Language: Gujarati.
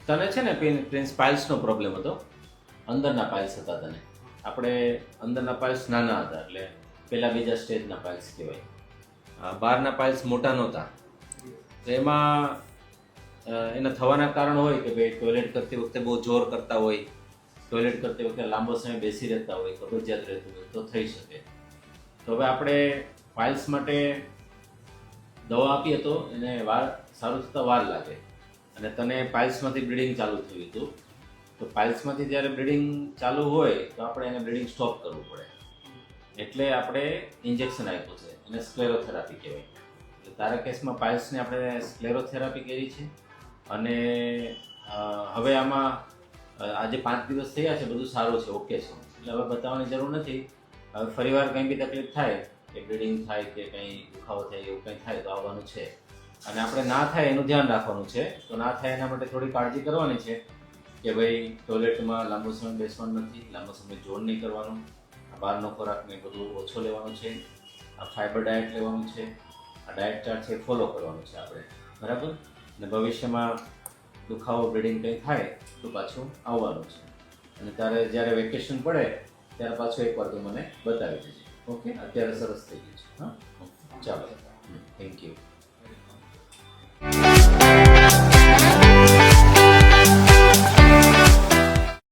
તને છે ને પ્રિન્સ પાઇલ્સનો પ્રોબ્લેમ હતો. અંદરના પાઇલ્સ હતા તને. આપણે અંદરના પાઇલ્સ નાના હતા એટલે પહેલા બીજા સ્ટેજના પાઇલ્સ કહેવાય. બહારના પાઇલ્સ મોટા નહોતા. તો એમાં એના થવાના કારણ હોય કે ભાઈ ટોયલેટ કરતી વખતે બહુ જોર કરતા હોય, ટોયલેટ કરતી વખતે લાંબો સમય બેસી રહેતા હોય, કબજિયાત રહેતું હોય તો થઈ શકે. તો હવે આપણે પાઇલ્સ માટે દવા આપીએ તો એને સારું થતાં વાર લાગે. અને તને પાઇલ્સમાંથી બ્લીડિંગ ચાલુ થયું હતું. તો પાઇલ્સમાંથી જ્યારે બ્લીડિંગ ચાલુ હોય તો આપણે એને બ્લીડિંગ સ્ટોપ કરવું પડે. એટલે આપણે ઇન્જેક્શન આપ્યું છે, એને સ્ક્લેરોથેરાપી કહેવાય. એટલે તારા કેસમાં પાઇલ્સને આપણે સ્ક્લેરોથેરાપી કરી છે. અને હવે આમાં આજે 5 દિવસ થયા છે, બધું સારું છે, ઓકે છે. એટલે હવે બતાવવાની જરૂર નથી. હવે ફરીવાર કંઈ બી તકલીફ થાય કે બ્લીડિંગ થાય કે કંઈ દુખાવો થાય એવું કંઈ થાય તો આવવાનું છે. અને આપણે ના થાય એનું ધ્યાન રાખવાનું છે. તો ના થાય એના માટે થોડી કાળજી કરવાની છે કે ભાઈ ટોયલેટમાં લાંબો સમય બેસવાનું નથી, લાંબો સમય જોર નહીં કરવાનું, બહારનો ખોરાક ને બધું ઓછો લેવાનું છે, આ ફાઈબર ડાયટ લેવાનું છે, આ ડાયટ ચાર્ટ છે ફોલો કરવાનું છે આપણે, બરાબર. અને ભવિષ્યમાં દુખાવો બ્લીડિંગ કંઈ થાય તો પાછું આવવાનું છે. અને તારે જ્યારે વેકેશન પડે ત્યારે પાછું એકવાર તો મને બતાવી દેજે. ઓકે, અત્યારે સરસ થઈ ગયું છે. હા, ચાલો, થેન્ક યુ.